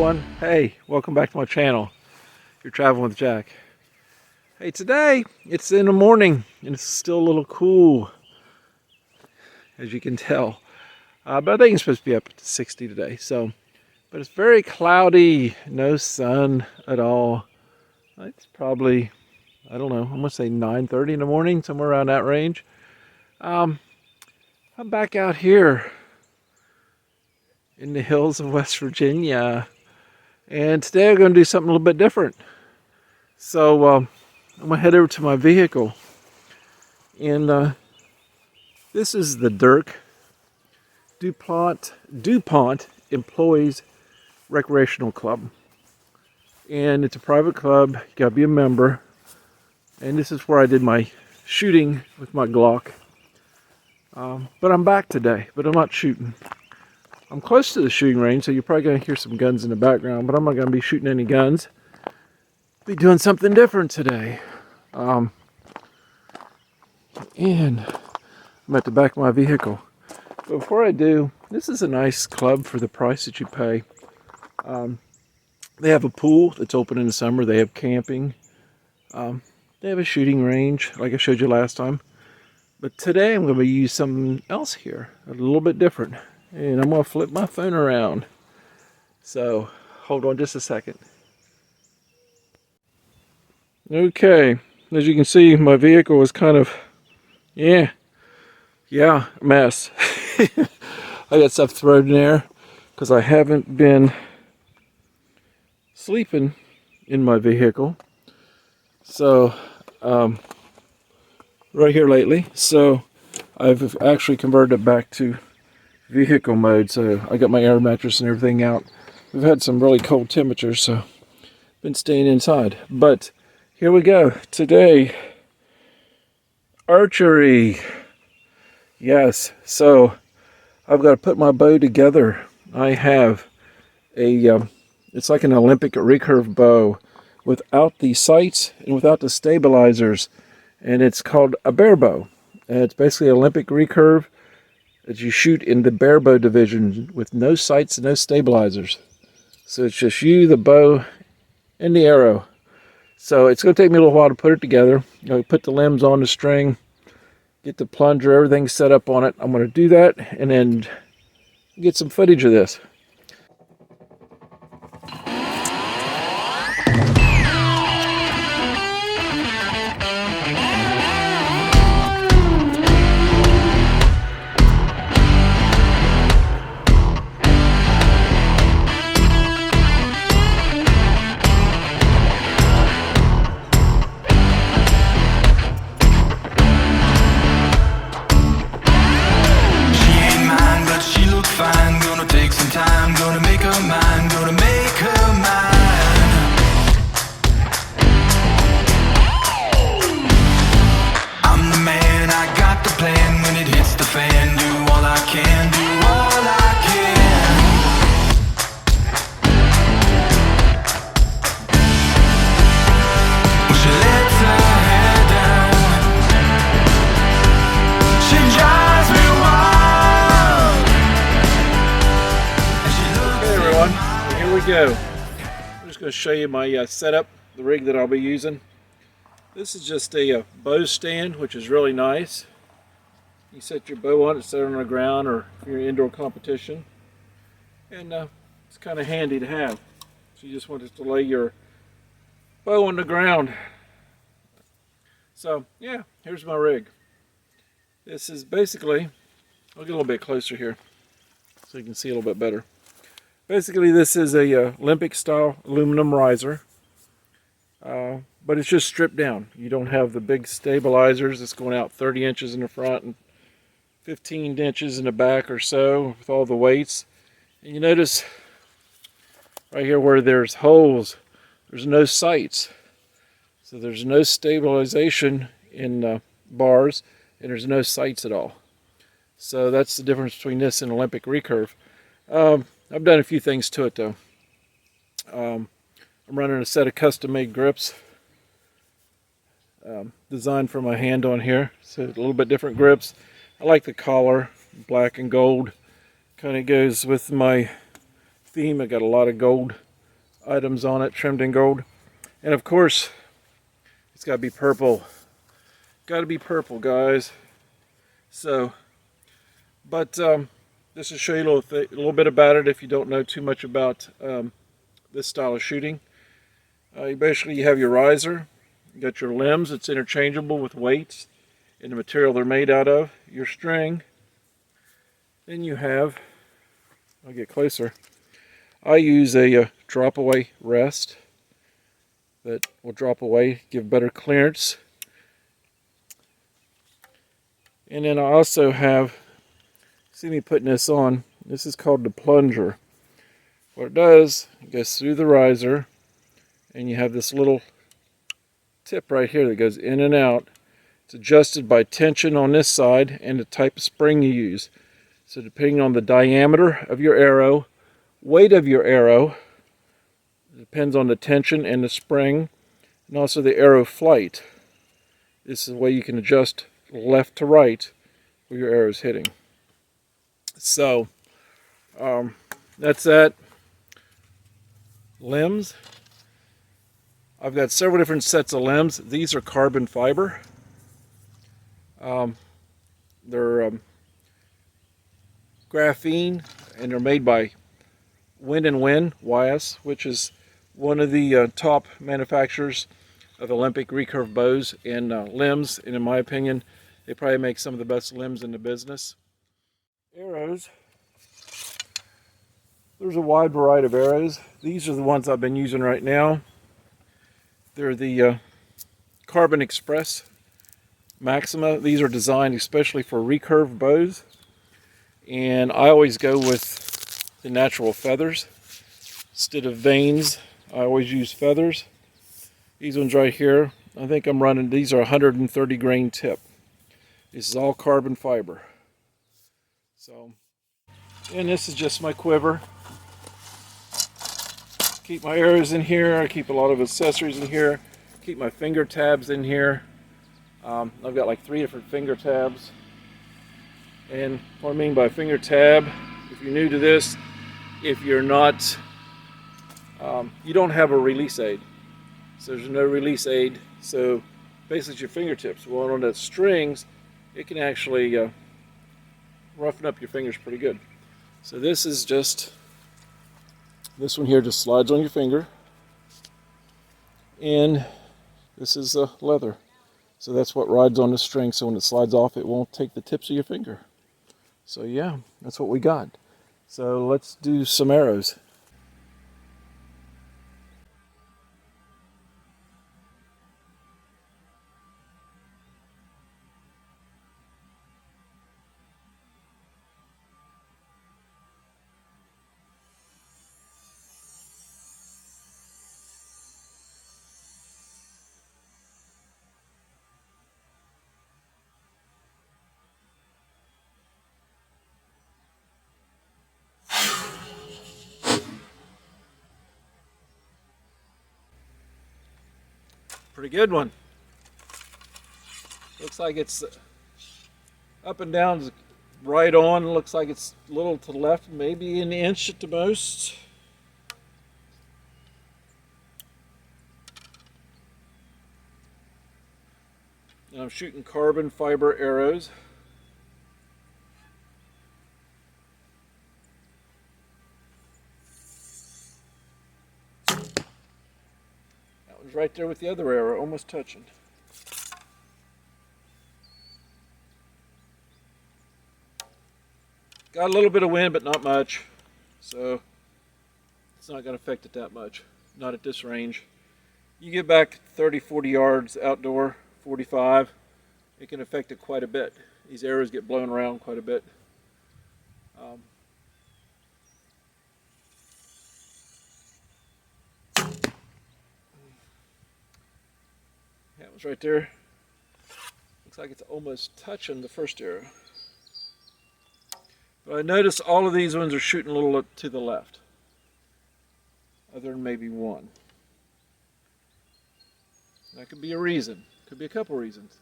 everyone. Hey, welcome back to my channel. You're traveling with Jack. Hey, today it's in the morning and it's still a little cool, as you can tell. But I think it's supposed to be up to 60 today. But it's very cloudy, no sun at all. It's probably, I don't know, I'm gonna say 9:30 in the morning, somewhere around that range. I'm back out here in the hills of West Virginia, and today I'm going to do something a little bit different. So I'm going to head over to my vehicle, and this is the DuPont Employees Recreational Club, and it's a private club. You got to be a member, and this is where I did my shooting with my Glock. But I'm back today, but I'm not shooting. I'm close to the shooting range, so you're probably going to hear some guns in the background, but I'm not going to be shooting any guns. Be doing something different today. And I'm at the back of my vehicle. But before I do, this is a nice club for the price that you pay. They have a pool that's open in the summer. They have camping. They have a shooting range, like I showed you last time. But today I'm going to use something else here, a little bit different. And I'm going to flip my phone around. So, hold on just a second. Okay, as you can see, my vehicle is kind of, a mess. I got stuff thrown in there because I haven't been sleeping in my vehicle. So, right here lately. So, I've actually converted it back to vehicle mode, so I got my air mattress and everything out. We've had some really cold temperatures, so been staying inside. But here we go. Today, archery. Yes, so I've got to put my bow together. I have a it's like an Olympic recurve bow without the sights and without the stabilizers, and it's called a barebow. And it's basically Olympic recurve that you shoot in the barebow division with no sights and no stabilizers. So it's just you, the bow, and the arrow. So it's going to take me a little while to put it together. Put the limbs on the string, get the plunger, everything set up on it. I'm going to do that and then get some footage of this. Go. I'm just going to show you my setup, the rig that I'll be using. This is just a bow stand, which is really nice. You set your bow on it, set it on the ground, or if you're in indoor competition, and it's kind of handy to have. So you just want to lay your bow on the ground. So yeah, here's my rig. This is basically, I'll get a little bit closer here so you can see a little bit better. Basically, this is a Olympic style aluminum riser, but it's just stripped down. You don't have the big stabilizers that's going out 30 inches in the front and 15 inches in the back or so with all the weights. And you notice right here where there's holes, there's no sights. So there's no stabilization in bars, and there's no sights at all. So that's the difference between this and Olympic recurve. I've done a few things to it though. I'm running a set of custom-made grips designed for my hand on here. So a little bit different grips. I like the collar, black and gold. Kind of goes with my theme. I got a lot of gold items on it, trimmed in gold. And of course, it's got to be purple. Got to be purple, guys. So, but just to show you a little bit about it, if you don't know too much about this style of shooting. You have your riser, you got your limbs, it's interchangeable with weights and the material they're made out of, your string. Then you have, I'll get closer, I use a drop away rest that will drop away, give better clearance. And then I also have, see me putting this on, this is called the plunger. What it does, it goes through the riser, and you have this little tip right here that goes in and out. It's adjusted by tension on this side and the type of spring you use. So depending on the diameter of your arrow, weight of your arrow, it depends on the tension and the spring, and also the arrow flight. This is the way you can adjust left to right where your arrow is hitting. So that's that. Limbs. I've got several different sets of limbs. These are carbon fiber. They're graphene, and they're made by Wind & Wind, YS, which is one of the top manufacturers of Olympic recurve bows and limbs. And in my opinion, they probably make some of the best limbs in the business. Arrows. There's a wide variety of arrows. These are the ones I've been using right now. They're the Carbon Express Maxima. These are designed especially for recurve bows. And I always go with the natural feathers. Instead of vanes, I always use feathers. These ones right here, I think I'm running, these are 130 grain tip. This is all carbon fiber. So, and this is just my quiver. Keep my arrows in here, I keep a lot of accessories in here, keep my finger tabs in here. I've got like 3 different finger tabs. And what I mean by finger tab, if you're new to this, if you're not, you don't have a release aid. So there's no release aid, so basically it's your fingertips. Well, on the strings, it can actually roughen up your fingers pretty good. So this is just, this one here just slides on your finger, and this is leather. So that's what rides on the string, so when it slides off, it won't take the tips of your finger. So yeah, that's what we got. So let's do some arrows. Pretty good one. Looks like it's up and down, right on. Looks like it's a little to the left, maybe an inch at the most. And I'm shooting carbon fiber arrows. That one's right there with the other arrow, almost touching. Got a little bit of wind, but not much. So it's not going to affect it that much. Not at this range. You get back 30, 40 yards outdoor, 45, it can affect it quite a bit. These arrows get blown around quite a bit. That was right there. Looks like it's almost touching the first arrow. But I notice all of these ones are shooting a little to the left. Other than maybe one. That could be a reason. Could be a couple reasons.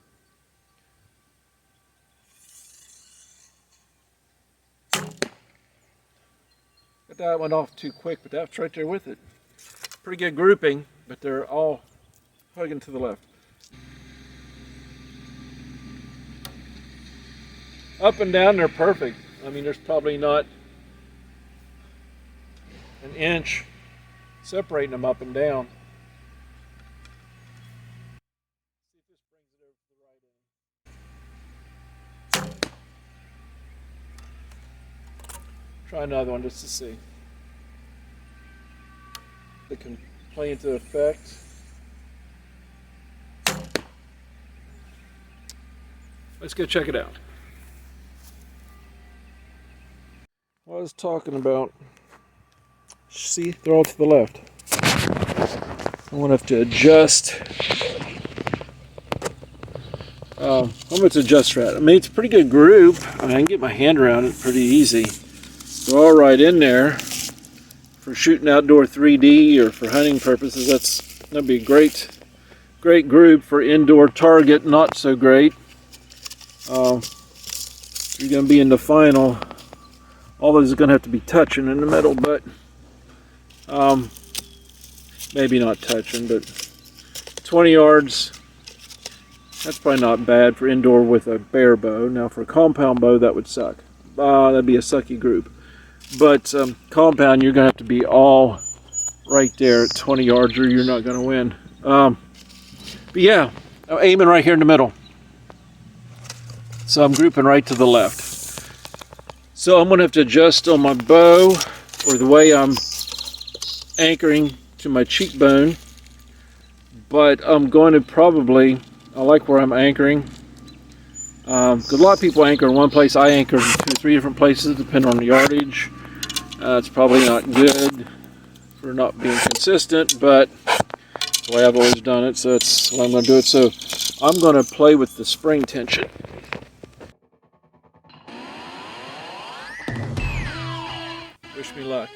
Got that one off too quick, but that's right there with it. pretty good grouping, but they're all hugging to the left. Up and down, they're perfect. I mean, there's probably not an inch separating them up and down. Try another one just to see. It can play into effect. Let's go check it out. What I was talking about, see, they're all to the left. I'm gonna have to adjust. I'm going to adjust that. I mean, it's a pretty good group. I can get my hand around it pretty easy. They're all right in there. For shooting outdoor 3D or for hunting purposes, that'd be a great group. For indoor target, not so great. You're going to be in the final. All those are going to have to be touching in the middle, but maybe not touching, but 20 yards. That's probably not bad for indoor with a bare bow. Now for a compound bow, that would suck. That'd be a sucky group. But compound, you're going to have to be all right there at 20 yards or you're not going to win. But yeah, I'm aiming right here in the middle. So I'm grouping right to the left. So I'm going to have to adjust on my bow or the way I'm anchoring to my cheekbone. But I'm going to probably, I like where I'm anchoring. Because a lot of people anchor in one place. I anchor in 2 or 3 different places depending on the yardage. It's probably not good for not being consistent, but it's the way I've always done it, so that's what I'm going to do it. So I'm going to play with the spring tension. Wish me luck.